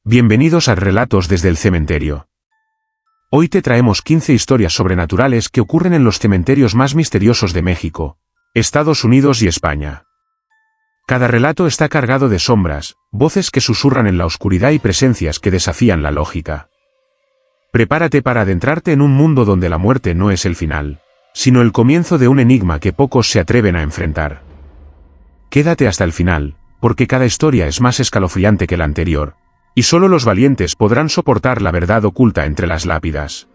Bienvenidos a Relatos desde el Cementerio. Hoy te traemos 15 historias sobrenaturales que ocurren en los cementerios más misteriosos de México, Estados Unidos y España. Cada relato está cargado de sombras, voces que susurran en la oscuridad y presencias que desafían la lógica. Prepárate para adentrarte en un mundo donde la muerte no es el final, sino el comienzo de un enigma que pocos se atreven a enfrentar. Quédate hasta el final, porque cada historia es más escalofriante que la anterior, y solo los valientes podrán soportar la verdad oculta entre las lápidas.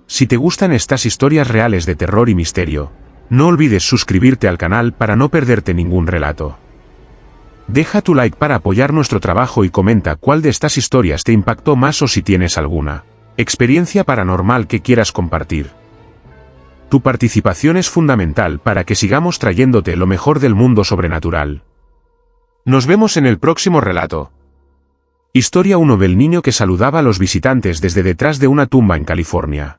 Si te gustan estas historias reales de terror y misterio, no olvides suscribirte al canal para no perderte ningún relato. Deja tu like para apoyar nuestro trabajo y comenta cuál de estas historias te impactó más o si tienes alguna experiencia paranormal que quieras compartir. Tu participación es fundamental para que sigamos trayéndote lo mejor del mundo sobrenatural. Nos vemos en el próximo relato. Historia 1 del niño que saludaba a los visitantes desde detrás de una tumba en California.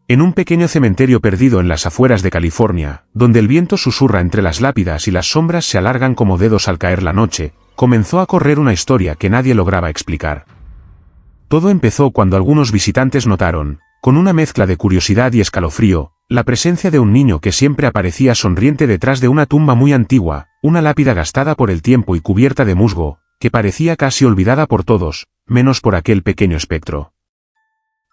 En un pequeño cementerio perdido en las afueras de California, donde el viento susurra entre las lápidas y las sombras se alargan como dedos al caer la noche, comenzó a correr una historia que nadie lograba explicar. Todo empezó cuando algunos visitantes notaron, con una mezcla de curiosidad y escalofrío, la presencia de un niño que siempre aparecía sonriente detrás de una tumba muy antigua, una lápida gastada por el tiempo y cubierta de musgo, que parecía casi olvidada por todos, menos por aquel pequeño espectro.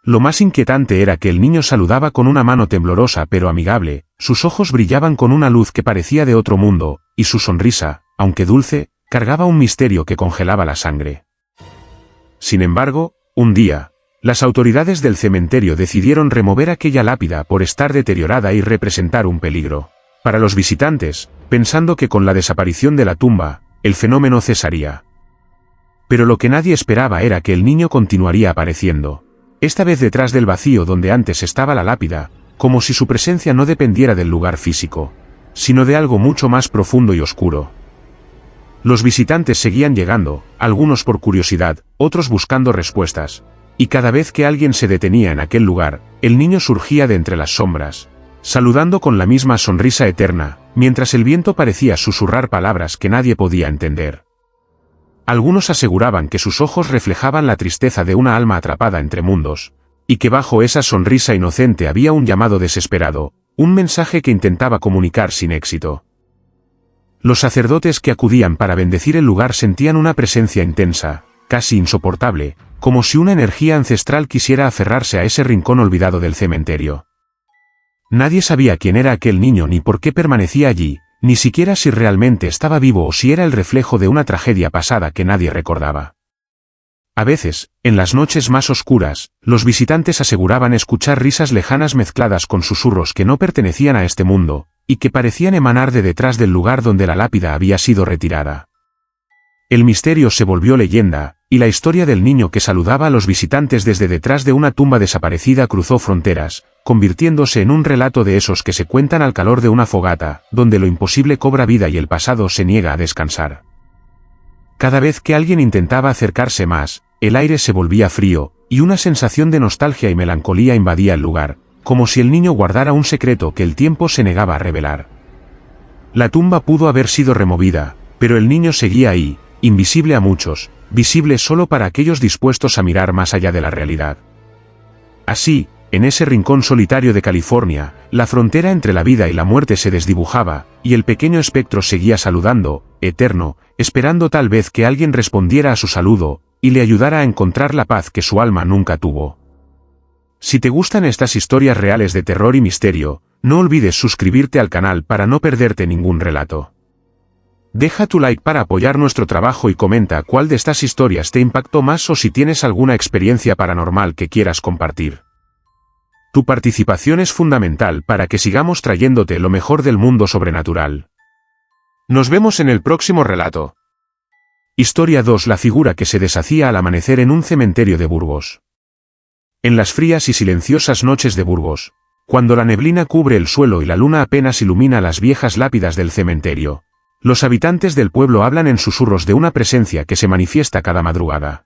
Lo más inquietante era que el niño saludaba con una mano temblorosa pero amigable, sus ojos brillaban con una luz que parecía de otro mundo, y su sonrisa, aunque dulce, cargaba un misterio que congelaba la sangre. Sin embargo, un día, las autoridades del cementerio decidieron remover aquella lápida por estar deteriorada y representar un peligro para los visitantes, pensando que con la desaparición de la tumba, el fenómeno cesaría. Pero lo que nadie esperaba era que el niño continuaría apareciendo, esta vez detrás del vacío donde antes estaba la lápida, como si su presencia no dependiera del lugar físico, sino de algo mucho más profundo y oscuro. Los visitantes seguían llegando, algunos por curiosidad, otros buscando respuestas, y cada vez que alguien se detenía en aquel lugar, el niño surgía de entre las sombras, saludando con la misma sonrisa eterna, mientras el viento parecía susurrar palabras que nadie podía entender. Algunos aseguraban que sus ojos reflejaban la tristeza de una alma atrapada entre mundos, y que bajo esa sonrisa inocente había un llamado desesperado, un mensaje que intentaba comunicar sin éxito. Los sacerdotes que acudían para bendecir el lugar sentían una presencia intensa, casi insoportable, como si una energía ancestral quisiera aferrarse a ese rincón olvidado del cementerio. Nadie sabía quién era aquel niño ni por qué permanecía allí, ni siquiera si realmente estaba vivo o si era el reflejo de una tragedia pasada que nadie recordaba. A veces, en las noches más oscuras, los visitantes aseguraban escuchar risas lejanas mezcladas con susurros que no pertenecían a este mundo, y que parecían emanar de detrás del lugar donde la lápida había sido retirada. El misterio se volvió leyenda, y la historia del niño que saludaba a los visitantes desde detrás de una tumba desaparecida cruzó fronteras, convirtiéndose en un relato de esos que se cuentan al calor de una fogata, donde lo imposible cobra vida y el pasado se niega a descansar. Cada vez que alguien intentaba acercarse más, el aire se volvía frío, y una sensación de nostalgia y melancolía invadía el lugar, como si el niño guardara un secreto que el tiempo se negaba a revelar. La tumba pudo haber sido removida, pero el niño seguía ahí, invisible a muchos, visible solo para aquellos dispuestos a mirar más allá de la realidad. Así, en ese rincón solitario de California, la frontera entre la vida y la muerte se desdibujaba, y el pequeño espectro seguía saludando, eterno, esperando tal vez que alguien respondiera a su saludo, y le ayudara a encontrar la paz que su alma nunca tuvo. Si te gustan estas historias reales de terror y misterio, no olvides suscribirte al canal para no perderte ningún relato. Deja tu like para apoyar nuestro trabajo y comenta cuál de estas historias te impactó más o si tienes alguna experiencia paranormal que quieras compartir. Tu participación es fundamental para que sigamos trayéndote lo mejor del mundo sobrenatural. Nos vemos en el próximo relato. Historia 2: La figura que se deshacía al amanecer en un cementerio de Burgos. En las frías y silenciosas noches de Burgos, cuando la neblina cubre el suelo y la luna apenas ilumina las viejas lápidas del cementerio, los habitantes del pueblo hablan en susurros de una presencia que se manifiesta cada madrugada.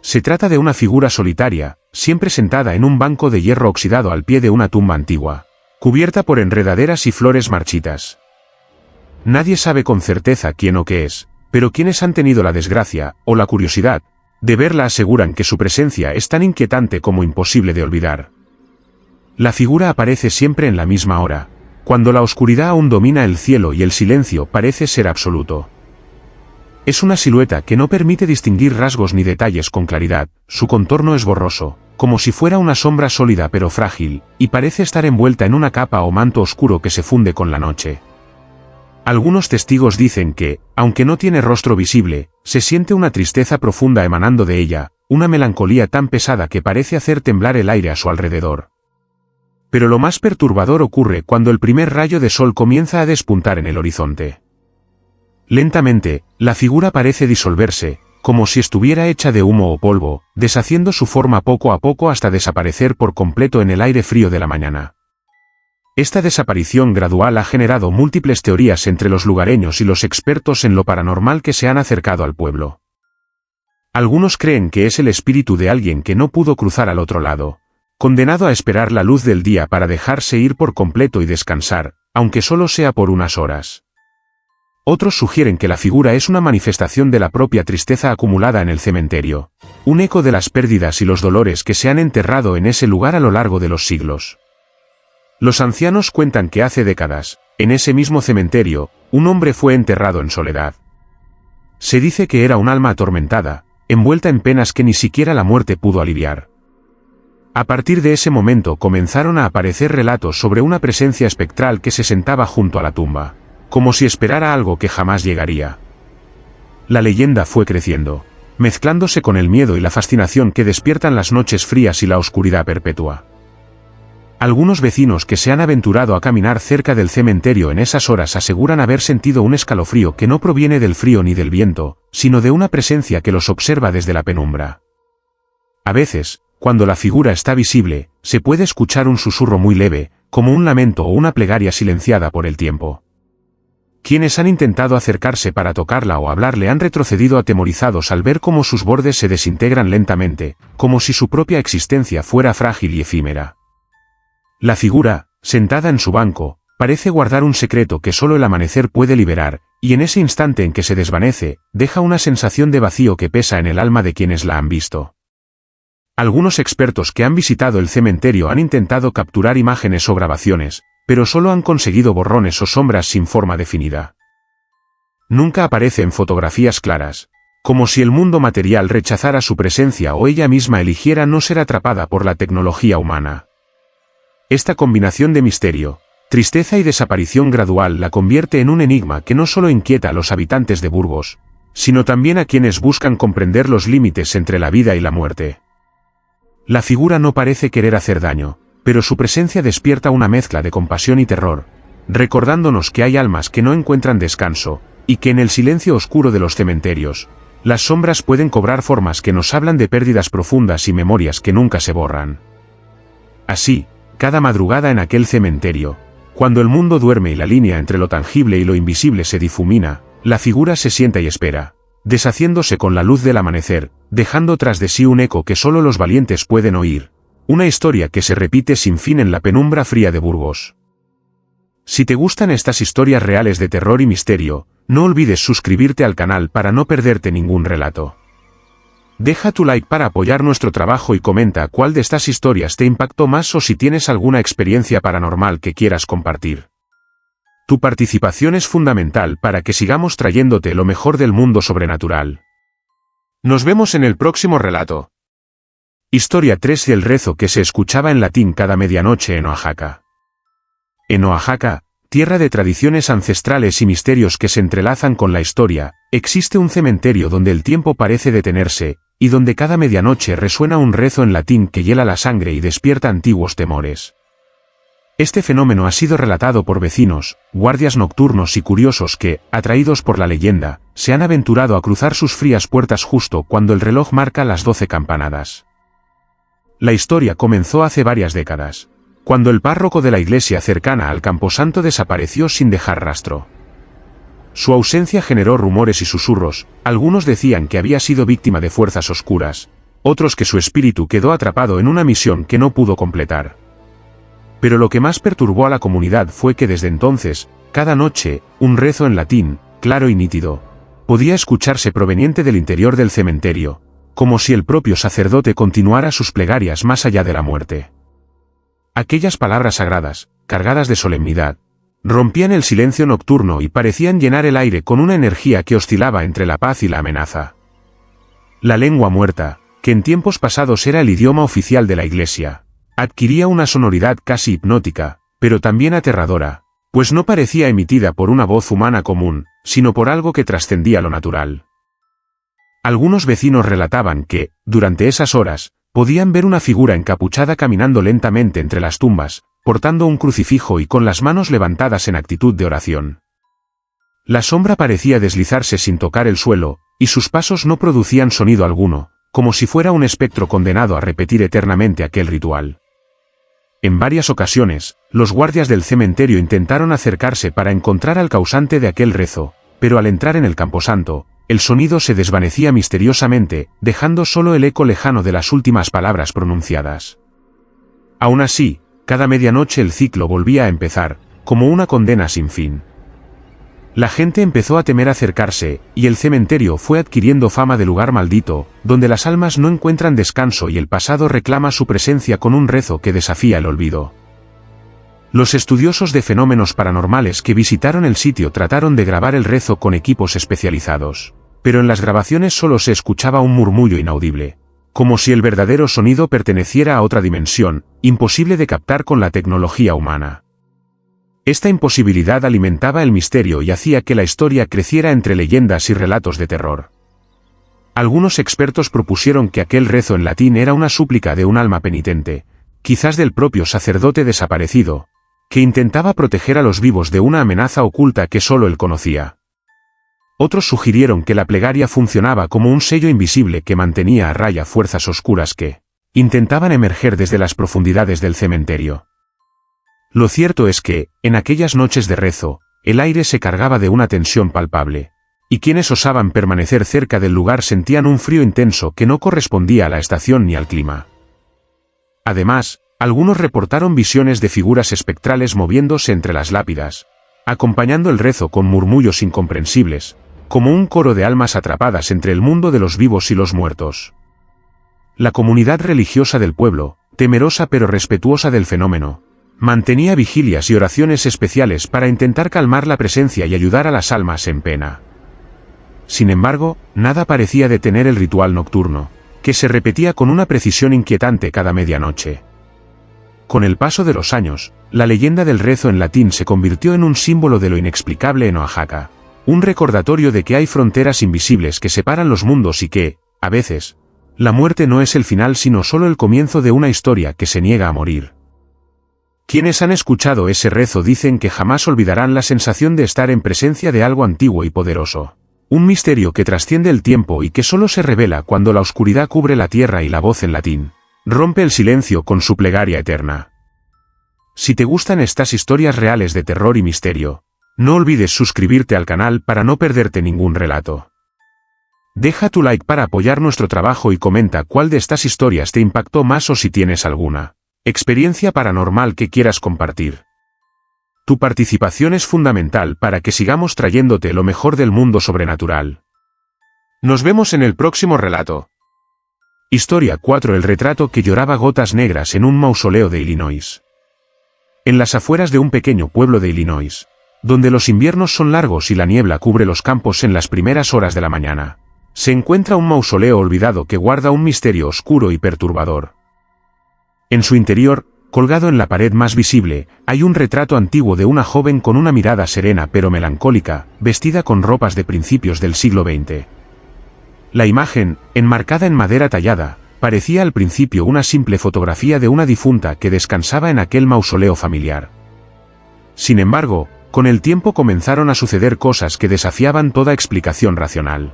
Se trata de una figura solitaria, siempre sentada en un banco de hierro oxidado al pie de una tumba antigua, cubierta por enredaderas y flores marchitas. Nadie sabe con certeza quién o qué es, pero quienes han tenido la desgracia, o la curiosidad, de verla aseguran que su presencia es tan inquietante como imposible de olvidar. La figura aparece siempre en la misma hora, cuando la oscuridad aún domina el cielo y el silencio parece ser absoluto. Es una silueta que no permite distinguir rasgos ni detalles con claridad, su contorno es borroso, como si fuera una sombra sólida pero frágil, y parece estar envuelta en una capa o manto oscuro que se funde con la noche. Algunos testigos dicen que, aunque no tiene rostro visible, se siente una tristeza profunda emanando de ella, una melancolía tan pesada que parece hacer temblar el aire a su alrededor. Pero lo más perturbador ocurre cuando el primer rayo de sol comienza a despuntar en el horizonte. Lentamente, la figura parece disolverse, como si estuviera hecha de humo o polvo, deshaciendo su forma poco a poco hasta desaparecer por completo en el aire frío de la mañana. Esta desaparición gradual ha generado múltiples teorías entre los lugareños y los expertos en lo paranormal que se han acercado al pueblo. Algunos creen que es el espíritu de alguien que no pudo cruzar al otro lado, condenado a esperar la luz del día para dejarse ir por completo y descansar, aunque solo sea por unas horas. Otros sugieren que la figura es una manifestación de la propia tristeza acumulada en el cementerio, un eco de las pérdidas y los dolores que se han enterrado en ese lugar a lo largo de los siglos. Los ancianos cuentan que hace décadas, en ese mismo cementerio, un hombre fue enterrado en soledad. Se dice que era un alma atormentada, envuelta en penas que ni siquiera la muerte pudo aliviar. A partir de ese momento comenzaron a aparecer relatos sobre una presencia espectral que se sentaba junto a la tumba, como si esperara algo que jamás llegaría. La leyenda fue creciendo, mezclándose con el miedo y la fascinación que despiertan las noches frías y la oscuridad perpetua. Algunos vecinos que se han aventurado a caminar cerca del cementerio en esas horas aseguran haber sentido un escalofrío que no proviene del frío ni del viento, sino de una presencia que los observa desde la penumbra. A veces, cuando la figura está visible, se puede escuchar un susurro muy leve, como un lamento o una plegaria silenciada por el tiempo. Quienes han intentado acercarse para tocarla o hablarle han retrocedido atemorizados al ver cómo sus bordes se desintegran lentamente, como si su propia existencia fuera frágil y efímera. La figura, sentada en su banco, parece guardar un secreto que solo el amanecer puede liberar, y en ese instante en que se desvanece, deja una sensación de vacío que pesa en el alma de quienes la han visto. Algunos expertos que han visitado el cementerio han intentado capturar imágenes o grabaciones, pero solo han conseguido borrones o sombras sin forma definida. Nunca aparecen fotografías claras, como si el mundo material rechazara su presencia o ella misma eligiera no ser atrapada por la tecnología humana. Esta combinación de misterio, tristeza y desaparición gradual la convierte en un enigma que no solo inquieta a los habitantes de Burgos, sino también a quienes buscan comprender los límites entre la vida y la muerte. La figura no parece querer hacer daño, pero su presencia despierta una mezcla de compasión y terror, recordándonos que hay almas que no encuentran descanso, y que en el silencio oscuro de los cementerios, las sombras pueden cobrar formas que nos hablan de pérdidas profundas y memorias que nunca se borran. Así, cada madrugada en aquel cementerio, cuando el mundo duerme y la línea entre lo tangible y lo invisible se difumina, la figura se sienta y espera, deshaciéndose con la luz del amanecer, dejando tras de sí un eco que solo los valientes pueden oír, una historia que se repite sin fin en la penumbra fría de Burgos. Si te gustan estas historias reales de terror y misterio, no olvides suscribirte al canal para no perderte ningún relato. Deja tu like para apoyar nuestro trabajo y comenta cuál de estas historias te impactó más o si tienes alguna experiencia paranormal que quieras compartir. Tu participación es fundamental para que sigamos trayéndote lo mejor del mundo sobrenatural. Nos vemos en el próximo relato. Historia 3 del rezo que se escuchaba en latín cada medianoche en Oaxaca. En Oaxaca, tierra de tradiciones ancestrales y misterios que se entrelazan con la historia, existe un cementerio donde el tiempo parece detenerse, y donde cada medianoche resuena un rezo en latín que hiela la sangre y despierta antiguos temores. Este fenómeno ha sido relatado por vecinos, guardias nocturnos y curiosos que, atraídos por la leyenda, se han aventurado a cruzar sus frías puertas justo cuando el reloj marca las 12 campanadas. La historia comenzó hace varias décadas, cuando el párroco de la iglesia cercana al camposanto desapareció sin dejar rastro. Su ausencia generó rumores y susurros, algunos decían que había sido víctima de fuerzas oscuras, otros que su espíritu quedó atrapado en una misión que no pudo completar. Pero lo que más perturbó a la comunidad fue que desde entonces, cada noche, un rezo en latín, claro y nítido, podía escucharse proveniente del interior del cementerio, como si el propio sacerdote continuara sus plegarias más allá de la muerte. Aquellas palabras sagradas, cargadas de solemnidad, rompían el silencio nocturno y parecían llenar el aire con una energía que oscilaba entre la paz y la amenaza. La lengua muerta, que en tiempos pasados era el idioma oficial de la Iglesia, adquiría una sonoridad casi hipnótica, pero también aterradora, pues no parecía emitida por una voz humana común, sino por algo que trascendía lo natural. Algunos vecinos relataban que, durante esas horas, podían ver una figura encapuchada caminando lentamente entre las tumbas, portando un crucifijo y con las manos levantadas en actitud de oración. La sombra parecía deslizarse sin tocar el suelo, y sus pasos no producían sonido alguno, como si fuera un espectro condenado a repetir eternamente aquel ritual. En varias ocasiones, los guardias del cementerio intentaron acercarse para encontrar al causante de aquel rezo, pero al entrar en el camposanto, el sonido se desvanecía misteriosamente, dejando solo el eco lejano de las últimas palabras pronunciadas. Aún así, cada medianoche el ciclo volvía a empezar, como una condena sin fin. La gente empezó a temer acercarse, y el cementerio fue adquiriendo fama de lugar maldito, donde las almas no encuentran descanso y el pasado reclama su presencia con un rezo que desafía el olvido. Los estudiosos de fenómenos paranormales que visitaron el sitio trataron de grabar el rezo con equipos especializados, pero en las grabaciones solo se escuchaba un murmullo inaudible, como si el verdadero sonido perteneciera a otra dimensión, imposible de captar con la tecnología humana. Esta imposibilidad alimentaba el misterio y hacía que la historia creciera entre leyendas y relatos de terror. Algunos expertos propusieron que aquel rezo en latín era una súplica de un alma penitente, quizás del propio sacerdote desaparecido, que intentaba proteger a los vivos de una amenaza oculta que solo él conocía. Otros sugirieron que la plegaria funcionaba como un sello invisible que mantenía a raya fuerzas oscuras que intentaban emerger desde las profundidades del cementerio. Lo cierto es que, en aquellas noches de rezo, el aire se cargaba de una tensión palpable, y quienes osaban permanecer cerca del lugar sentían un frío intenso que no correspondía a la estación ni al clima. Además, algunos reportaron visiones de figuras espectrales moviéndose entre las lápidas, acompañando el rezo con murmullos incomprensibles, como un coro de almas atrapadas entre el mundo de los vivos y los muertos. La comunidad religiosa del pueblo, temerosa pero respetuosa del fenómeno, mantenía vigilias y oraciones especiales para intentar calmar la presencia y ayudar a las almas en pena. Sin embargo, nada parecía detener el ritual nocturno, que se repetía con una precisión inquietante cada medianoche. Con el paso de los años, la leyenda del rezo en latín se convirtió en un símbolo de lo inexplicable en Oaxaca, un recordatorio de que hay fronteras invisibles que separan los mundos y que, a veces, la muerte no es el final sino solo el comienzo de una historia que se niega a morir. Quienes han escuchado ese rezo dicen que jamás olvidarán la sensación de estar en presencia de algo antiguo y poderoso. Un misterio que trasciende el tiempo y que solo se revela cuando la oscuridad cubre la tierra y la voz en latín rompe el silencio con su plegaria eterna. Si te gustan estas historias reales de terror y misterio, no olvides suscribirte al canal para no perderte ningún relato. Deja tu like para apoyar nuestro trabajo y comenta cuál de estas historias te impactó más o si tienes alguna experiencia paranormal que quieras compartir. Tu participación es fundamental para que sigamos trayéndote lo mejor del mundo sobrenatural. Nos vemos en el próximo relato. Historia 4: El retrato que lloraba gotas negras en un mausoleo de Illinois. En las afueras de un pequeño pueblo de Illinois, donde los inviernos son largos y la niebla cubre los campos en las primeras horas de la mañana, se encuentra un mausoleo olvidado que guarda un misterio oscuro y perturbador. En su interior, colgado en la pared más visible, hay un retrato antiguo de una joven con una mirada serena pero melancólica, vestida con ropas de principios del siglo XX. La imagen, enmarcada en madera tallada, parecía al principio una simple fotografía de una difunta que descansaba en aquel mausoleo familiar. Sin embargo, con el tiempo comenzaron a suceder cosas que desafiaban toda explicación racional.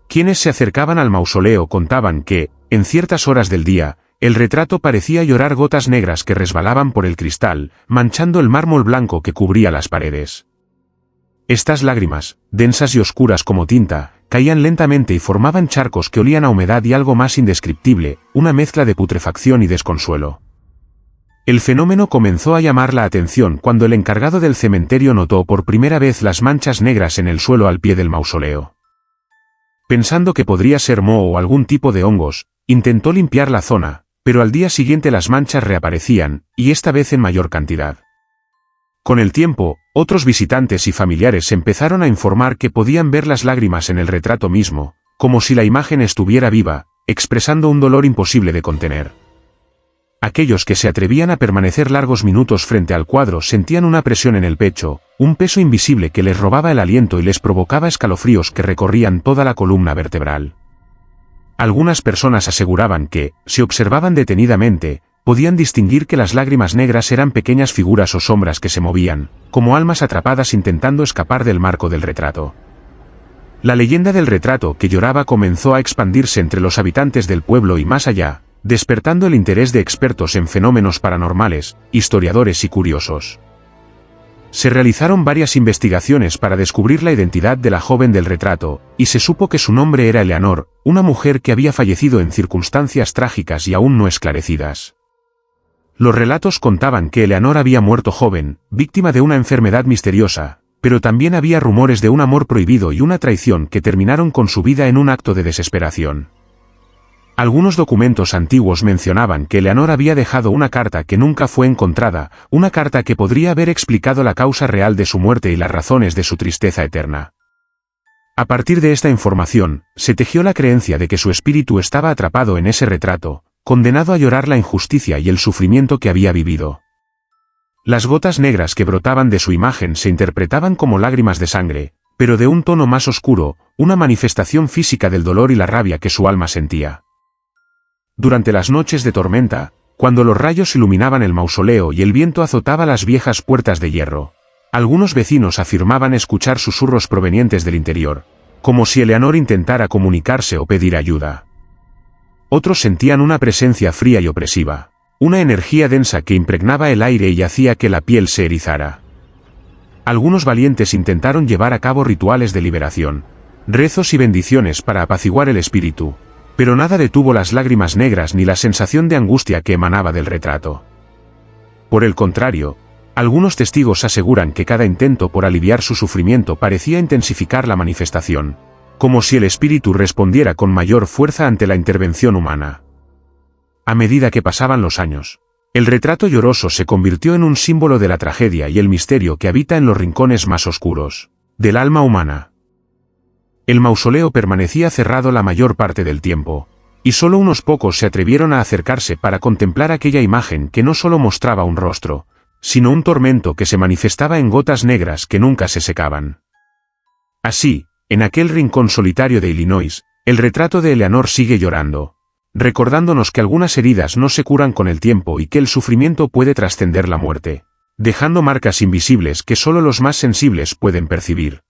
Quienes se acercaban al mausoleo contaban que, en ciertas horas del día, el retrato parecía llorar gotas negras que resbalaban por el cristal, manchando el mármol blanco que cubría las paredes. Estas lágrimas, densas y oscuras como tinta, caían lentamente y formaban charcos que olían a humedad y algo más indescriptible, una mezcla de putrefacción y desconsuelo. El fenómeno comenzó a llamar la atención cuando el encargado del cementerio notó por primera vez las manchas negras en el suelo al pie del mausoleo. Pensando que podría ser moho o algún tipo de hongos, intentó limpiar la zona, pero al día siguiente las manchas reaparecían, y esta vez en mayor cantidad. Con el tiempo, otros visitantes y familiares empezaron a informar que podían ver las lágrimas en el retrato mismo, como si la imagen estuviera viva, expresando un dolor imposible de contener. Aquellos que se atrevían a permanecer largos minutos frente al cuadro sentían una presión en el pecho, un peso invisible que les robaba el aliento y les provocaba escalofríos que recorrían toda la columna vertebral. Algunas personas aseguraban que, si observaban detenidamente, podían distinguir que las lágrimas negras eran pequeñas figuras o sombras que se movían, como almas atrapadas intentando escapar del marco del retrato. La leyenda del retrato que lloraba comenzó a expandirse entre los habitantes del pueblo y más allá, despertando el interés de expertos en fenómenos paranormales, historiadores y curiosos. Se realizaron varias investigaciones para descubrir la identidad de la joven del retrato, y se supo que su nombre era Eleanor, una mujer que había fallecido en circunstancias trágicas y aún no esclarecidas. Los relatos contaban que Eleanor había muerto joven, víctima de una enfermedad misteriosa, pero también había rumores de un amor prohibido y una traición que terminaron con su vida en un acto de desesperación. Algunos documentos antiguos mencionaban que Eleanor había dejado una carta que nunca fue encontrada, una carta que podría haber explicado la causa real de su muerte y las razones de su tristeza eterna. A partir de esta información, se tejió la creencia de que su espíritu estaba atrapado en ese retrato, condenado a llorar la injusticia y el sufrimiento que había vivido. Las gotas negras que brotaban de su imagen se interpretaban como lágrimas de sangre, pero de un tono más oscuro, una manifestación física del dolor y la rabia que su alma sentía. Durante las noches de tormenta, cuando los rayos iluminaban el mausoleo y el viento azotaba las viejas puertas de hierro, algunos vecinos afirmaban escuchar susurros provenientes del interior, como si Eleanor intentara comunicarse o pedir ayuda. Otros sentían una presencia fría y opresiva, una energía densa que impregnaba el aire y hacía que la piel se erizara. Algunos valientes intentaron llevar a cabo rituales de liberación, rezos y bendiciones para apaciguar el espíritu, pero nada detuvo las lágrimas negras ni la sensación de angustia que emanaba del retrato. Por el contrario, algunos testigos aseguran que cada intento por aliviar su sufrimiento parecía intensificar la manifestación, como si el espíritu respondiera con mayor fuerza ante la intervención humana. A medida que pasaban los años, el retrato lloroso se convirtió en un símbolo de la tragedia y el misterio que habita en los rincones más oscuros del alma humana. El mausoleo permanecía cerrado la mayor parte del tiempo, y solo unos pocos se atrevieron a acercarse para contemplar aquella imagen que no solo mostraba un rostro, sino un tormento que se manifestaba en gotas negras que nunca se secaban. Así, en aquel rincón solitario de Illinois, el retrato de Eleanor sigue llorando, recordándonos que algunas heridas no se curan con el tiempo y que el sufrimiento puede trascender la muerte, dejando marcas invisibles que solo los más sensibles pueden percibir.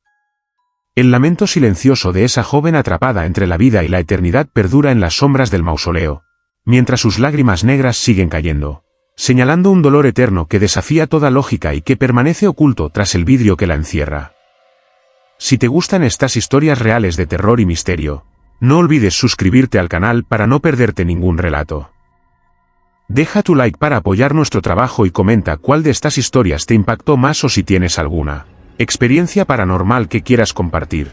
El lamento silencioso de esa joven atrapada entre la vida y la eternidad perdura en las sombras del mausoleo, mientras sus lágrimas negras siguen cayendo, señalando un dolor eterno que desafía toda lógica y que permanece oculto tras el vidrio que la encierra. Si te gustan estas historias reales de terror y misterio, no olvides suscribirte al canal para no perderte ningún relato. Deja tu like para apoyar nuestro trabajo y comenta cuál de estas historias te impactó más o si tienes alguna experiencia paranormal que quieras compartir.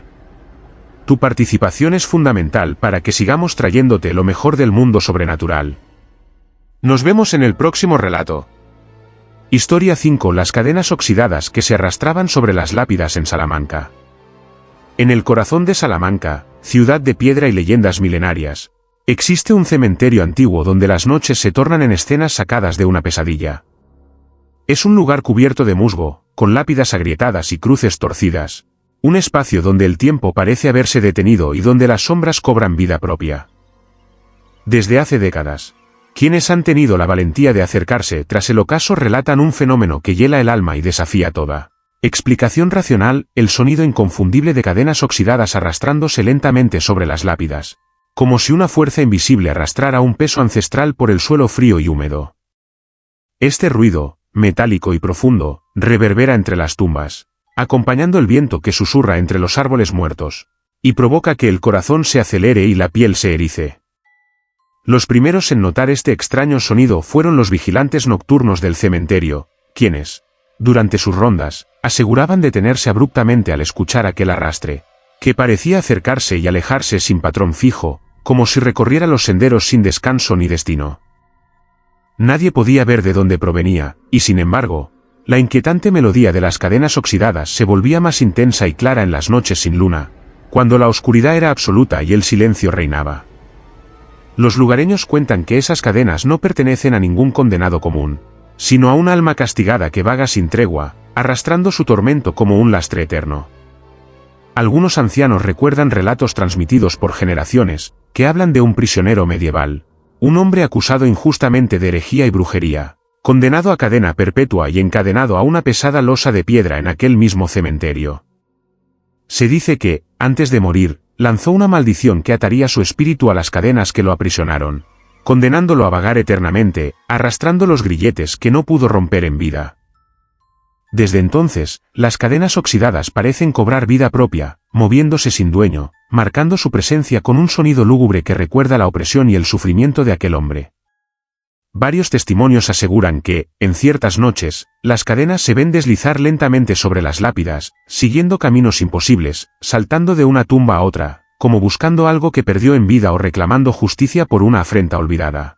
Tu participación es fundamental para que sigamos trayéndote lo mejor del mundo sobrenatural. Nos vemos en el próximo relato. Historia 5: Las cadenas oxidadas que se arrastraban sobre las lápidas en Salamanca. En el corazón de Salamanca, ciudad de piedra y leyendas milenarias, existe un cementerio antiguo donde las noches se tornan en escenas sacadas de una pesadilla. Es un lugar cubierto de musgo, con lápidas agrietadas y cruces torcidas, un espacio donde el tiempo parece haberse detenido y donde las sombras cobran vida propia. Desde hace décadas, quienes han tenido la valentía de acercarse tras el ocaso relatan un fenómeno que hiela el alma y desafía toda explicación racional: el sonido inconfundible de cadenas oxidadas arrastrándose lentamente sobre las lápidas, como si una fuerza invisible arrastrara un peso ancestral por el suelo frío y húmedo. Este ruido, metálico y profundo, reverbera entre las tumbas, acompañando el viento que susurra entre los árboles muertos, y provoca que el corazón se acelere y la piel se erice. Los primeros en notar este extraño sonido fueron los vigilantes nocturnos del cementerio, quienes, durante sus rondas, aseguraban detenerse abruptamente al escuchar aquel arrastre, que parecía acercarse y alejarse sin patrón fijo, como si recorriera los senderos sin descanso ni destino. Nadie podía ver de dónde provenía, y sin embargo, la inquietante melodía de las cadenas oxidadas se volvía más intensa y clara en las noches sin luna, cuando la oscuridad era absoluta y el silencio reinaba. Los lugareños cuentan que esas cadenas no pertenecen a ningún condenado común, sino a un alma castigada que vaga sin tregua, arrastrando su tormento como un lastre eterno. Algunos ancianos recuerdan relatos transmitidos por generaciones, que hablan de un prisionero medieval, un hombre acusado injustamente de herejía y brujería, condenado a cadena perpetua y encadenado a una pesada losa de piedra en aquel mismo cementerio. Se dice que, antes de morir, lanzó una maldición que ataría su espíritu a las cadenas que lo aprisionaron, condenándolo a vagar eternamente, arrastrando los grilletes que no pudo romper en vida. Desde entonces, las cadenas oxidadas parecen cobrar vida propia, moviéndose sin dueño, marcando su presencia con un sonido lúgubre que recuerda la opresión y el sufrimiento de aquel hombre. Varios testimonios aseguran que, en ciertas noches, las cadenas se ven deslizar lentamente sobre las lápidas, siguiendo caminos imposibles, saltando de una tumba a otra, como buscando algo que perdió en vida o reclamando justicia por una afrenta olvidada.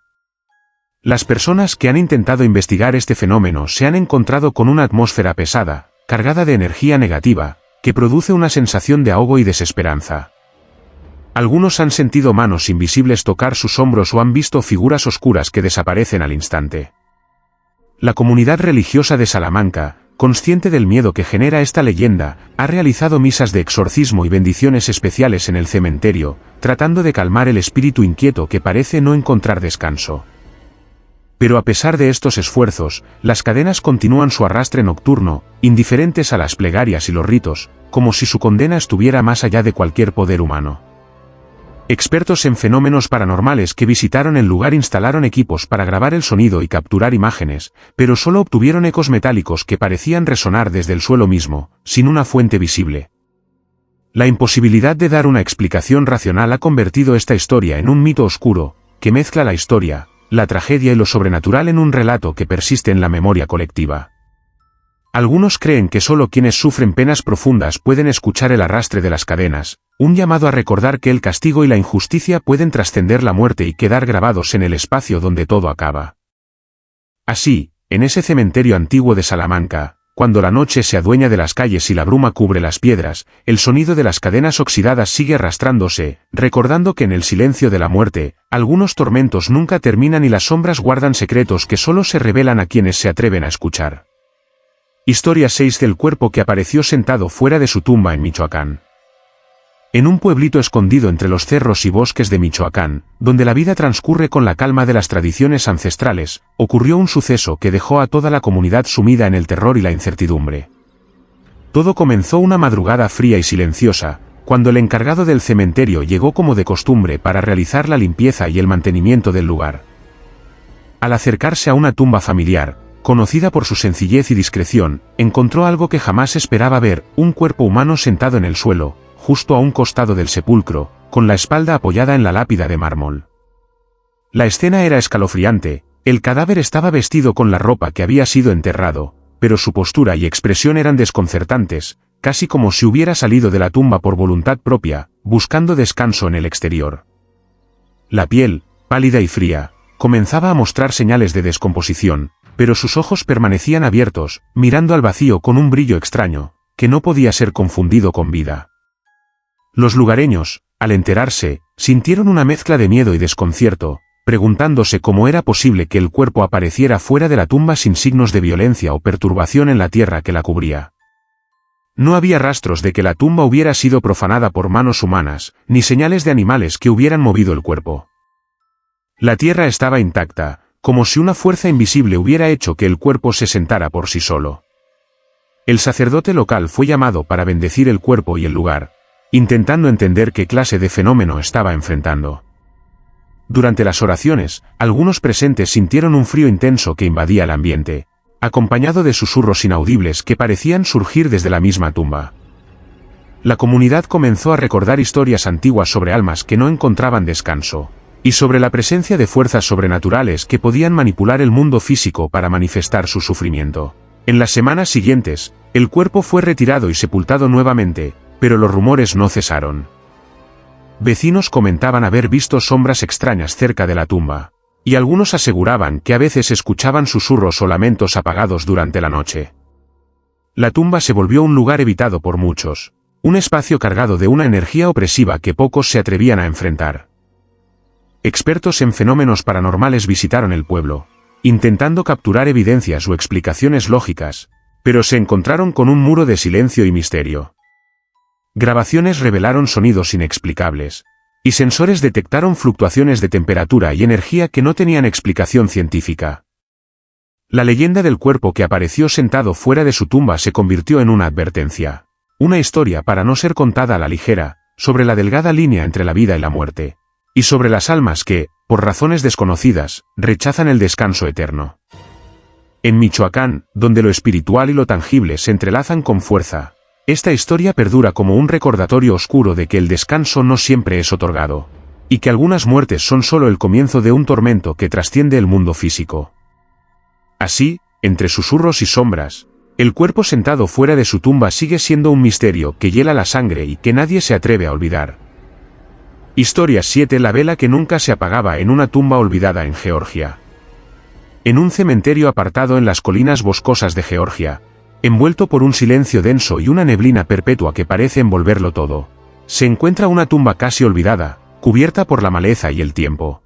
Las personas que han intentado investigar este fenómeno se han encontrado con una atmósfera pesada, cargada de energía negativa, que produce una sensación de ahogo y desesperanza. Algunos han sentido manos invisibles tocar sus hombros o han visto figuras oscuras que desaparecen al instante. La comunidad religiosa de Salamanca, consciente del miedo que genera esta leyenda, ha realizado misas de exorcismo y bendiciones especiales en el cementerio, tratando de calmar el espíritu inquieto que parece no encontrar descanso. Pero a pesar de estos esfuerzos, las cadenas continúan su arrastre nocturno, indiferentes a las plegarias y los ritos, como si su condena estuviera más allá de cualquier poder humano. Expertos en fenómenos paranormales que visitaron el lugar instalaron equipos para grabar el sonido y capturar imágenes, pero solo obtuvieron ecos metálicos que parecían resonar desde el suelo mismo, sin una fuente visible. La imposibilidad de dar una explicación racional ha convertido esta historia en un mito oscuro, que mezcla la historia, la tragedia y lo sobrenatural en un relato que persiste en la memoria colectiva. Algunos creen que solo quienes sufren penas profundas pueden escuchar el arrastre de las cadenas, un llamado a recordar que el castigo y la injusticia pueden trascender la muerte y quedar grabados en el espacio donde todo acaba. Así, en ese cementerio antiguo de Salamanca, cuando la noche se adueña de las calles y la bruma cubre las piedras, el sonido de las cadenas oxidadas sigue arrastrándose, recordando que en el silencio de la muerte, algunos tormentos nunca terminan y las sombras guardan secretos que solo se revelan a quienes se atreven a escuchar. Historia 6 del cuerpo que apareció sentado fuera de su tumba en Michoacán. En un pueblito escondido entre los cerros y bosques de Michoacán, donde la vida transcurre con la calma de las tradiciones ancestrales, ocurrió un suceso que dejó a toda la comunidad sumida en el terror y la incertidumbre. Todo comenzó una madrugada fría y silenciosa, cuando el encargado del cementerio llegó como de costumbre para realizar la limpieza y el mantenimiento del lugar. Al acercarse a una tumba familiar, conocida por su sencillez y discreción, encontró algo que jamás esperaba ver, un cuerpo humano sentado en el suelo, justo a un costado del sepulcro, con la espalda apoyada en la lápida de mármol. La escena era escalofriante, el cadáver estaba vestido con la ropa que había sido enterrado, pero su postura y expresión eran desconcertantes, casi como si hubiera salido de la tumba por voluntad propia, buscando descanso en el exterior. La piel, pálida y fría, comenzaba a mostrar señales de descomposición, pero sus ojos permanecían abiertos, mirando al vacío con un brillo extraño, que no podía ser confundido con vida. Los lugareños, al enterarse, sintieron una mezcla de miedo y desconcierto, preguntándose cómo era posible que el cuerpo apareciera fuera de la tumba sin signos de violencia o perturbación en la tierra que la cubría. No había rastros de que la tumba hubiera sido profanada por manos humanas, ni señales de animales que hubieran movido el cuerpo. La tierra estaba intacta, como si una fuerza invisible hubiera hecho que el cuerpo se sentara por sí solo. El sacerdote local fue llamado para bendecir el cuerpo y el lugar, intentando entender qué clase de fenómeno estaba enfrentando. Durante las oraciones, algunos presentes sintieron un frío intenso que invadía el ambiente, acompañado de susurros inaudibles que parecían surgir desde la misma tumba. La comunidad comenzó a recordar historias antiguas sobre almas que no encontraban descanso, y sobre la presencia de fuerzas sobrenaturales que podían manipular el mundo físico para manifestar su sufrimiento. En las semanas siguientes, el cuerpo fue retirado y sepultado nuevamente, pero los rumores no cesaron. Vecinos comentaban haber visto sombras extrañas cerca de la tumba, y algunos aseguraban que a veces escuchaban susurros o lamentos apagados durante la noche. La tumba se volvió un lugar evitado por muchos, un espacio cargado de una energía opresiva que pocos se atrevían a enfrentar. Expertos en fenómenos paranormales visitaron el pueblo, intentando capturar evidencias o explicaciones lógicas, pero se encontraron con un muro de silencio y misterio. Grabaciones revelaron sonidos inexplicables, y sensores detectaron fluctuaciones de temperatura y energía que no tenían explicación científica. La leyenda del cuerpo que apareció sentado fuera de su tumba se convirtió en una advertencia, una historia para no ser contada a la ligera, sobre la delgada línea entre la vida y la muerte, y sobre las almas que, por razones desconocidas, rechazan el descanso eterno. En Michoacán, donde lo espiritual y lo tangible se entrelazan con fuerza, esta historia perdura como un recordatorio oscuro de que el descanso no siempre es otorgado, y que algunas muertes son solo el comienzo de un tormento que trasciende el mundo físico. Así, entre susurros y sombras, el cuerpo sentado fuera de su tumba sigue siendo un misterio que hiela la sangre y que nadie se atreve a olvidar. Historia 7. La vela que nunca se apagaba en una tumba olvidada en Georgia. En un cementerio apartado en las colinas boscosas de Georgia, envuelto por un silencio denso y una neblina perpetua que parece envolverlo todo, se encuentra una tumba casi olvidada, cubierta por la maleza y el tiempo.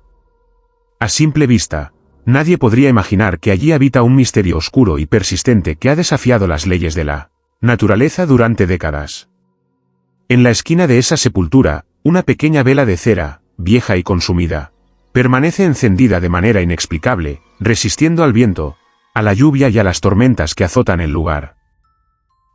A simple vista, nadie podría imaginar que allí habita un misterio oscuro y persistente que ha desafiado las leyes de la naturaleza durante décadas. En la esquina de esa sepultura, una pequeña vela de cera, vieja y consumida, permanece encendida de manera inexplicable, resistiendo al viento, a la lluvia y a las tormentas que azotan el lugar.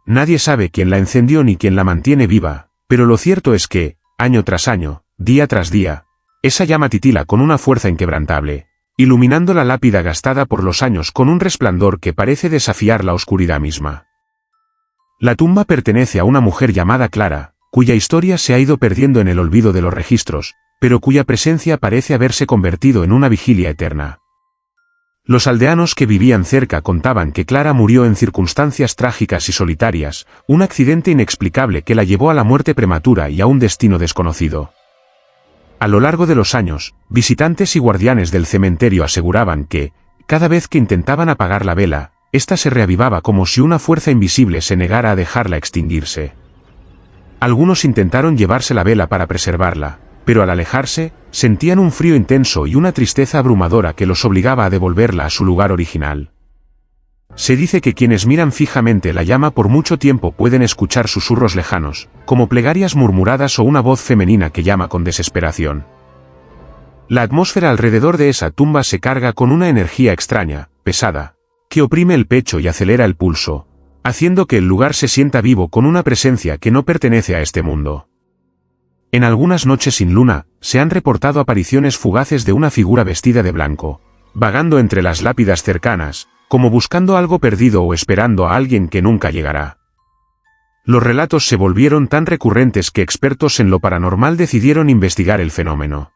Nadie sabe quién la encendió ni quién la mantiene viva, pero lo cierto es que, año tras año, día tras día, esa llama titila con una fuerza inquebrantable, iluminando la lápida gastada por los años con un resplandor que parece desafiar la oscuridad misma. La tumba pertenece a una mujer llamada Clara, cuya historia se ha ido perdiendo en el olvido de los registros, pero cuya presencia parece haberse convertido en una vigilia eterna. Los aldeanos que vivían cerca contaban que Clara murió en circunstancias trágicas y solitarias, un accidente inexplicable que la llevó a la muerte prematura y a un destino desconocido. A lo largo de los años, visitantes y guardianes del cementerio aseguraban que, cada vez que intentaban apagar la vela, ésta se reavivaba como si una fuerza invisible se negara a dejarla extinguirse. Algunos intentaron llevarse la vela para preservarla, pero al alejarse, sentían un frío intenso y una tristeza abrumadora que los obligaba a devolverla a su lugar original. Se dice que quienes miran fijamente la llama por mucho tiempo pueden escuchar susurros lejanos, como plegarias murmuradas o una voz femenina que llama con desesperación. La atmósfera alrededor de esa tumba se carga con una energía extraña, pesada, que oprime el pecho y acelera el pulso, haciendo que el lugar se sienta vivo con una presencia que no pertenece a este mundo. En algunas noches sin luna, se han reportado apariciones fugaces de una figura vestida de blanco, vagando entre las lápidas cercanas, como buscando algo perdido o esperando a alguien que nunca llegará. Los relatos se volvieron tan recurrentes que expertos en lo paranormal decidieron investigar el fenómeno.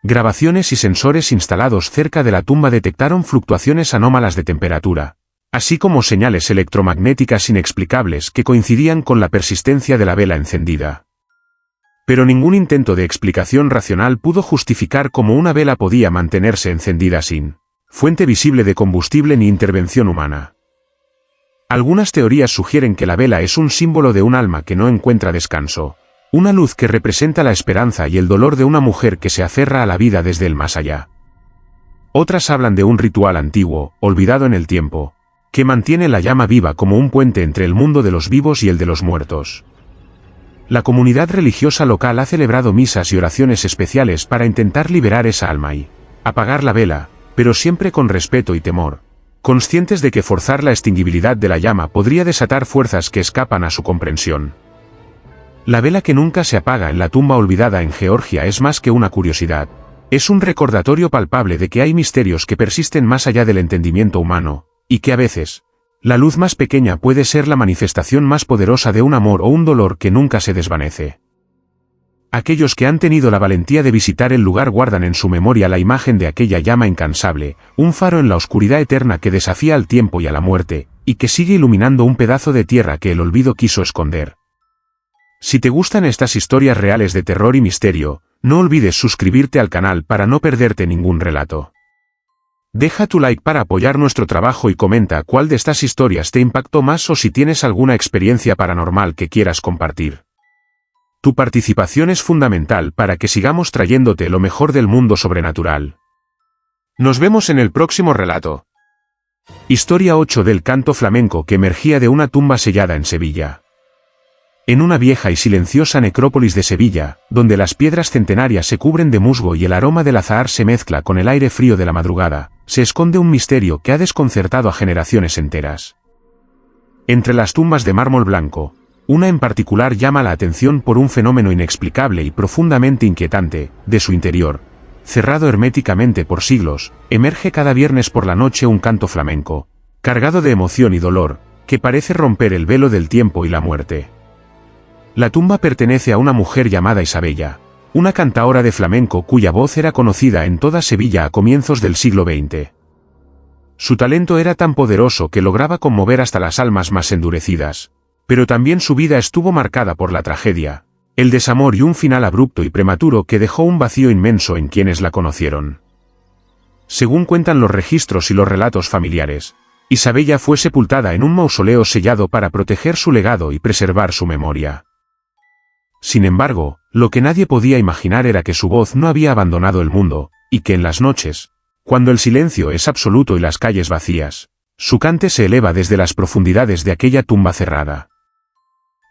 Grabaciones y sensores instalados cerca de la tumba detectaron fluctuaciones anómalas de temperatura, así como señales electromagnéticas inexplicables que coincidían con la persistencia de la vela encendida. Pero ningún intento de explicación racional pudo justificar cómo una vela podía mantenerse encendida sin fuente visible de combustible ni intervención humana. Algunas teorías sugieren que la vela es un símbolo de un alma que no encuentra descanso, una luz que representa la esperanza y el dolor de una mujer que se aferra a la vida desde el más allá. Otras hablan de un ritual antiguo, olvidado en el tiempo, que mantiene la llama viva como un puente entre el mundo de los vivos y el de los muertos. La comunidad religiosa local ha celebrado misas y oraciones especiales para intentar liberar esa alma y apagar la vela, pero siempre con respeto y temor, conscientes de que forzar la extinguibilidad de la llama podría desatar fuerzas que escapan a su comprensión. La vela que nunca se apaga en la tumba olvidada en Georgia es más que una curiosidad, es un recordatorio palpable de que hay misterios que persisten más allá del entendimiento humano, y que a veces, la luz más pequeña puede ser la manifestación más poderosa de un amor o un dolor que nunca se desvanece. Aquellos que han tenido la valentía de visitar el lugar guardan en su memoria la imagen de aquella llama incansable, un faro en la oscuridad eterna que desafía al tiempo y a la muerte, y que sigue iluminando un pedazo de tierra que el olvido quiso esconder. Si te gustan estas historias reales de terror y misterio, no olvides suscribirte al canal para no perderte ningún relato. Deja tu like para apoyar nuestro trabajo y comenta cuál de estas historias te impactó más o si tienes alguna experiencia paranormal que quieras compartir. Tu participación es fundamental para que sigamos trayéndote lo mejor del mundo sobrenatural. Nos vemos en el próximo relato. Historia 8 del canto flamenco que emergía de una tumba sellada en Sevilla. En una vieja y silenciosa necrópolis de Sevilla, donde las piedras centenarias se cubren de musgo y el aroma del azahar se mezcla con el aire frío de la madrugada, se esconde un misterio que ha desconcertado a generaciones enteras. Entre las tumbas de mármol blanco, una en particular llama la atención por un fenómeno inexplicable y profundamente inquietante. De su interior, cerrado herméticamente por siglos, emerge cada viernes por la noche un canto flamenco, cargado de emoción y dolor, que parece romper el velo del tiempo y la muerte. La tumba pertenece a una mujer llamada Isabella, una cantaora de flamenco cuya voz era conocida en toda Sevilla a comienzos del siglo XX. Su talento era tan poderoso que lograba conmover hasta las almas más endurecidas. Pero también su vida estuvo marcada por la tragedia, el desamor y un final abrupto y prematuro que dejó un vacío inmenso en quienes la conocieron. Según cuentan los registros y los relatos familiares, Isabella fue sepultada en un mausoleo sellado para proteger su legado y preservar su memoria. Sin embargo, lo que nadie podía imaginar era que su voz no había abandonado el mundo, y que en las noches, cuando el silencio es absoluto y las calles vacías, su cante se eleva desde las profundidades de aquella tumba cerrada.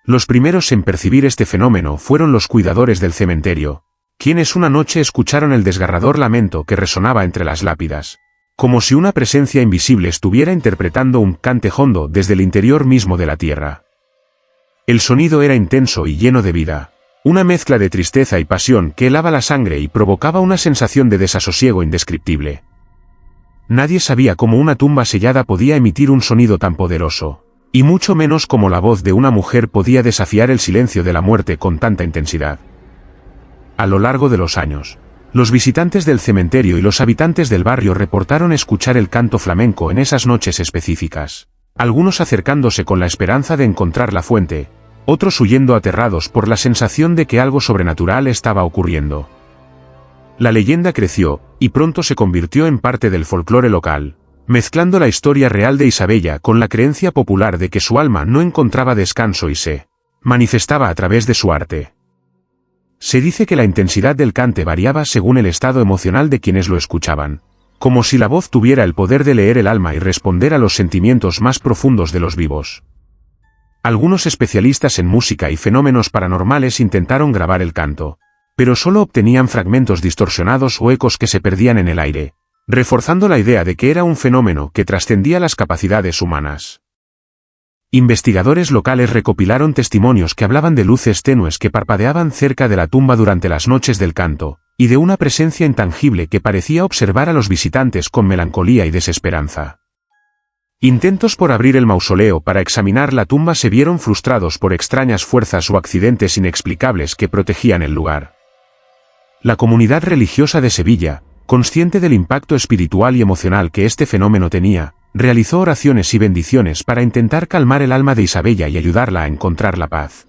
Los primeros en percibir este fenómeno fueron los cuidadores del cementerio, quienes una noche escucharon el desgarrador lamento que resonaba entre las lápidas, como si una presencia invisible estuviera interpretando un cante hondo desde el interior mismo de la tierra. El sonido era intenso y lleno de vida, una mezcla de tristeza y pasión que helaba la sangre y provocaba una sensación de desasosiego indescriptible. Nadie sabía cómo una tumba sellada podía emitir un sonido tan poderoso, y mucho menos cómo la voz de una mujer podía desafiar el silencio de la muerte con tanta intensidad. A lo largo de los años, los visitantes del cementerio y los habitantes del barrio reportaron escuchar el canto flamenco en esas noches específicas, algunos acercándose con la esperanza de encontrar la fuente, otros huyendo aterrados por la sensación de que algo sobrenatural estaba ocurriendo. La leyenda creció, y pronto se convirtió en parte del folclore local, mezclando la historia real de Isabella con la creencia popular de que su alma no encontraba descanso y se manifestaba a través de su arte. Se dice que la intensidad del cante variaba según el estado emocional de quienes lo escuchaban, como si la voz tuviera el poder de leer el alma y responder a los sentimientos más profundos de los vivos. Algunos especialistas en música y fenómenos paranormales intentaron grabar el canto, pero solo obtenían fragmentos distorsionados o ecos que se perdían en el aire, reforzando la idea de que era un fenómeno que trascendía las capacidades humanas. Investigadores locales recopilaron testimonios que hablaban de luces tenues que parpadeaban cerca de la tumba durante las noches del canto, y de una presencia intangible que parecía observar a los visitantes con melancolía y desesperanza. Intentos por abrir el mausoleo para examinar la tumba se vieron frustrados por extrañas fuerzas o accidentes inexplicables que protegían el lugar. La comunidad religiosa de Sevilla, consciente del impacto espiritual y emocional que este fenómeno tenía, realizó oraciones y bendiciones para intentar calmar el alma de Isabella y ayudarla a encontrar la paz.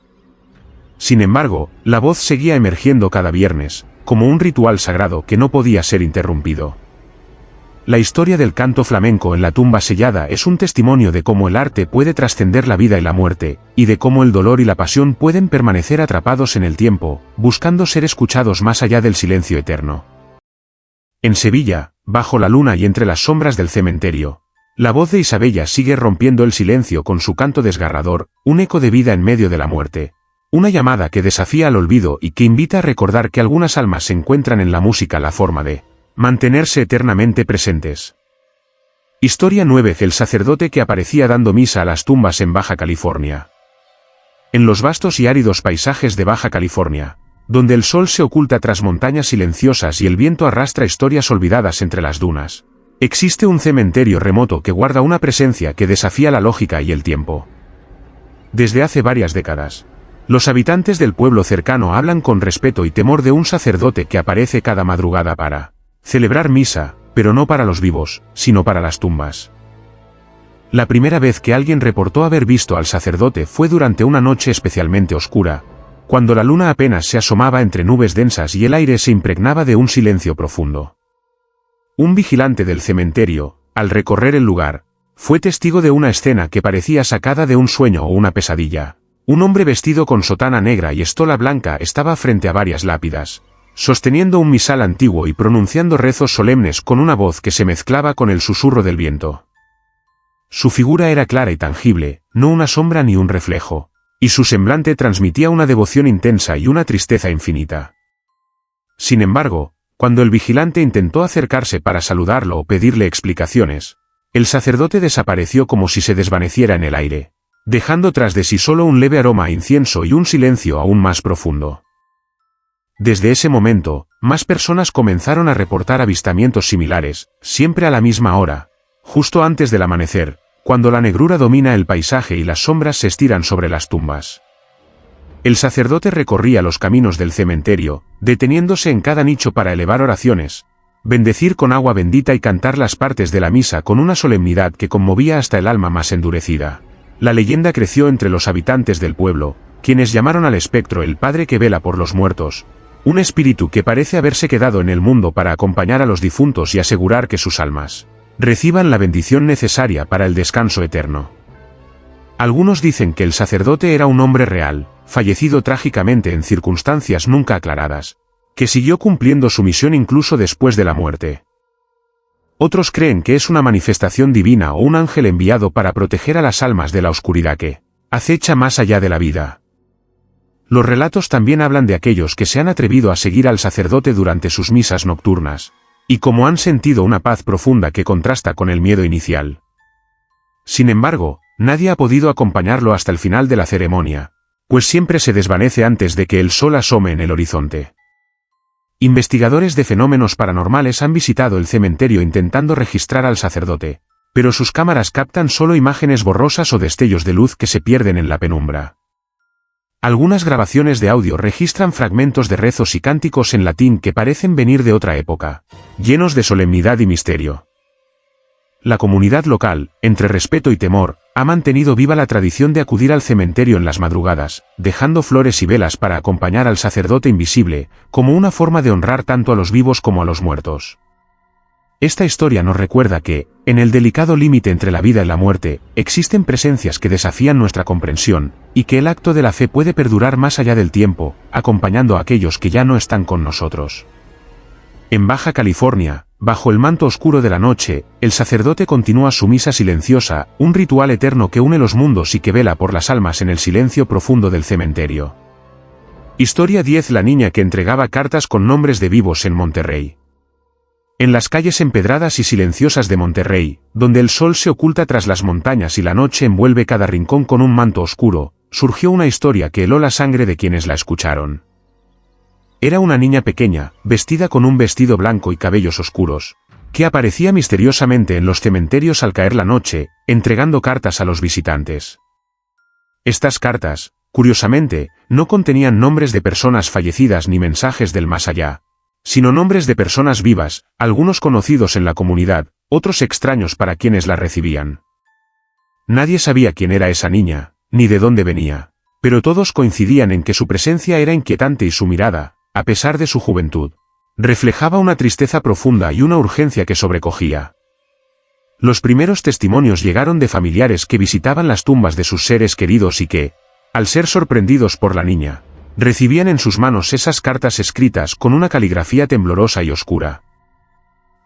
Sin embargo, la voz seguía emergiendo cada viernes, como un ritual sagrado que no podía ser interrumpido. La historia del canto flamenco en la tumba sellada es un testimonio de cómo el arte puede trascender la vida y la muerte, y de cómo el dolor y la pasión pueden permanecer atrapados en el tiempo, buscando ser escuchados más allá del silencio eterno. En Sevilla, bajo la luna y entre las sombras del cementerio, la voz de Isabella sigue rompiendo el silencio con su canto desgarrador, un eco de vida en medio de la muerte. Una llamada que desafía al olvido y que invita a recordar que algunas almas se encuentran en la música la forma de mantenerse eternamente presentes. Historia 9. El sacerdote que aparecía dando misa a las tumbas en Baja California. En los vastos y áridos paisajes de Baja California, donde el sol se oculta tras montañas silenciosas y el viento arrastra historias olvidadas entre las dunas, existe un cementerio remoto que guarda una presencia que desafía la lógica y el tiempo. Desde hace varias décadas, Los habitantes del pueblo cercano hablan con respeto y temor de un sacerdote que aparece cada madrugada para celebrar misa, pero no para los vivos, sino para las tumbas. La primera vez que alguien reportó haber visto al sacerdote fue durante una noche especialmente oscura, cuando la luna apenas se asomaba entre nubes densas y el aire se impregnaba de un silencio profundo. Un vigilante del cementerio, al recorrer el lugar, fue testigo de una escena que parecía sacada de un sueño o una pesadilla. Un hombre vestido con sotana negra y estola blanca estaba frente a varias lápidas, sosteniendo un misal antiguo y pronunciando rezos solemnes con una voz que se mezclaba con el susurro del viento. Su figura era clara y tangible, no una sombra ni un reflejo, y su semblante transmitía una devoción intensa y una tristeza infinita. Sin embargo, cuando el vigilante intentó acercarse para saludarlo o pedirle explicaciones, el sacerdote desapareció como si se desvaneciera en el aire, dejando tras de sí solo un leve aroma a incienso y un silencio aún más profundo. Desde ese momento, más personas comenzaron a reportar avistamientos similares, siempre a la misma hora, justo antes del amanecer, cuando la negrura domina el paisaje y las sombras se estiran sobre las tumbas. El sacerdote recorría los caminos del cementerio, deteniéndose en cada nicho para elevar oraciones, bendecir con agua bendita y cantar las partes de la misa con una solemnidad que conmovía hasta el alma más endurecida. La leyenda creció entre los habitantes del pueblo, quienes llamaron al espectro el padre que vela por los muertos, un espíritu que parece haberse quedado en el mundo para acompañar a los difuntos y asegurar que sus almas reciban la bendición necesaria para el descanso eterno. Algunos dicen que el sacerdote era un hombre real, fallecido trágicamente en circunstancias nunca aclaradas, que siguió cumpliendo su misión incluso después de la muerte. Otros creen que es una manifestación divina o un ángel enviado para proteger a las almas de la oscuridad que acecha más allá de la vida. Los relatos también hablan de aquellos que se han atrevido a seguir al sacerdote durante sus misas nocturnas, y cómo han sentido una paz profunda que contrasta con el miedo inicial. Sin embargo, nadie ha podido acompañarlo hasta el final de la ceremonia, pues siempre se desvanece antes de que el sol asome en el horizonte. Investigadores de fenómenos paranormales han visitado el cementerio intentando registrar al sacerdote, pero sus cámaras captan solo imágenes borrosas o destellos de luz que se pierden en la penumbra. Algunas grabaciones de audio registran fragmentos de rezos y cánticos en latín que parecen venir de otra época, llenos de solemnidad y misterio. La comunidad local, entre respeto y temor, ha mantenido viva la tradición de acudir al cementerio en las madrugadas, dejando flores y velas para acompañar al sacerdote invisible, como una forma de honrar tanto a los vivos como a los muertos. Esta historia nos recuerda que, en el delicado límite entre la vida y la muerte, existen presencias que desafían nuestra comprensión, y que el acto de la fe puede perdurar más allá del tiempo, acompañando a aquellos que ya no están con nosotros. En Baja California, bajo el manto oscuro de la noche, el sacerdote continúa su misa silenciosa, un ritual eterno que une los mundos y que vela por las almas en el silencio profundo del cementerio. Historia 10: La niña que entregaba cartas con nombres de vivos en Monterrey. En las calles empedradas y silenciosas de Monterrey, donde el sol se oculta tras las montañas y la noche envuelve cada rincón con un manto oscuro, surgió una historia que heló la sangre de quienes la escucharon. Era una niña pequeña, vestida con un vestido blanco y cabellos oscuros, que aparecía misteriosamente en los cementerios al caer la noche, entregando cartas a los visitantes. Estas cartas, curiosamente, no contenían nombres de personas fallecidas ni mensajes del más allá, sino nombres de personas vivas, algunos conocidos en la comunidad, otros extraños para quienes la recibían. Nadie sabía quién era esa niña, ni de dónde venía, pero todos coincidían en que su presencia era inquietante y su mirada, a pesar de su juventud, reflejaba una tristeza profunda y una urgencia que sobrecogía. Los primeros testimonios llegaron de familiares que visitaban las tumbas de sus seres queridos y que, al ser sorprendidos por la niña, recibían en sus manos esas cartas escritas con una caligrafía temblorosa y oscura.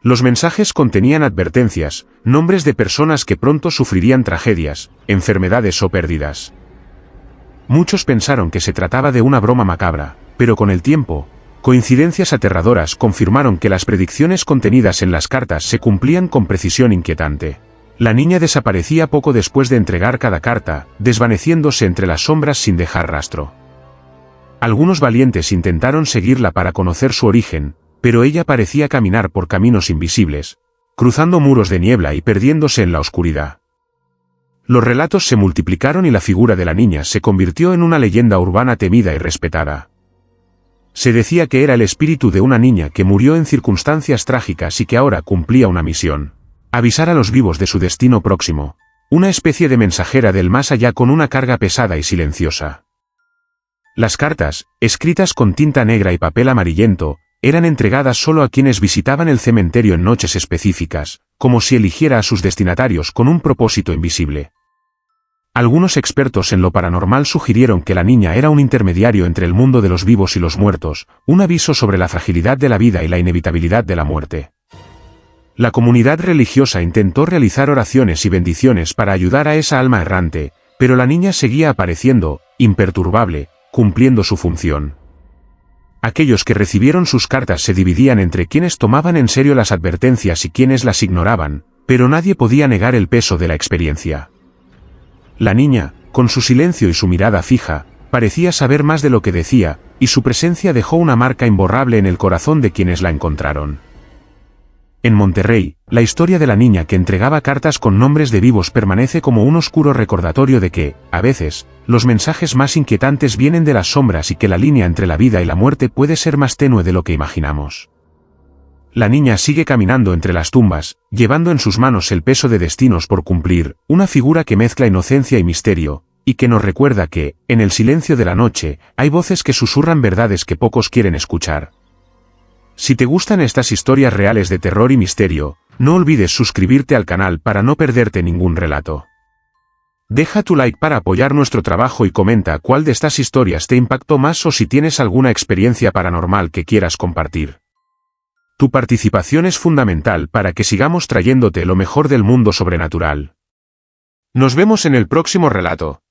Los mensajes contenían advertencias, nombres de personas que pronto sufrirían tragedias, enfermedades o pérdidas. Muchos pensaron que se trataba de una broma macabra, pero con el tiempo, coincidencias aterradoras confirmaron que las predicciones contenidas en las cartas se cumplían con precisión inquietante. La niña desaparecía poco después de entregar cada carta, desvaneciéndose entre las sombras sin dejar rastro. Algunos valientes intentaron seguirla para conocer su origen, pero ella parecía caminar por caminos invisibles, cruzando muros de niebla y perdiéndose en la oscuridad. Los relatos se multiplicaron y la figura de la niña se convirtió en una leyenda urbana temida y respetada. Se decía que era el espíritu de una niña que murió en circunstancias trágicas y que ahora cumplía una misión: avisar a los vivos de su destino próximo, una especie de mensajera del más allá con una carga pesada y silenciosa. Las cartas, escritas con tinta negra y papel amarillento, eran entregadas solo a quienes visitaban el cementerio en noches específicas, como si eligiera a sus destinatarios con un propósito invisible. Algunos expertos en lo paranormal sugirieron que la niña era un intermediario entre el mundo de los vivos y los muertos, un aviso sobre la fragilidad de la vida y la inevitabilidad de la muerte. La comunidad religiosa intentó realizar oraciones y bendiciones para ayudar a esa alma errante, pero la niña seguía apareciendo, imperturbable, cumpliendo su función. Aquellos que recibieron sus cartas se dividían entre quienes tomaban en serio las advertencias y quienes las ignoraban, pero nadie podía negar el peso de la experiencia. La niña, con su silencio y su mirada fija, parecía saber más de lo que decía, y su presencia dejó una marca imborrable en el corazón de quienes la encontraron. En Monterrey, la historia de la niña que entregaba cartas con nombres de vivos permanece como un oscuro recordatorio de que, a veces, los mensajes más inquietantes vienen de las sombras y que la línea entre la vida y la muerte puede ser más tenue de lo que imaginamos. La niña sigue caminando entre las tumbas, llevando en sus manos el peso de destinos por cumplir, una figura que mezcla inocencia y misterio, y que nos recuerda que, en el silencio de la noche, hay voces que susurran verdades que pocos quieren escuchar. Si te gustan estas historias reales de terror y misterio, no olvides suscribirte al canal para no perderte ningún relato. Deja tu like para apoyar nuestro trabajo y comenta cuál de estas historias te impactó más o si tienes alguna experiencia paranormal que quieras compartir. Tu participación es fundamental para que sigamos trayéndote lo mejor del mundo sobrenatural. Nos vemos en el próximo relato.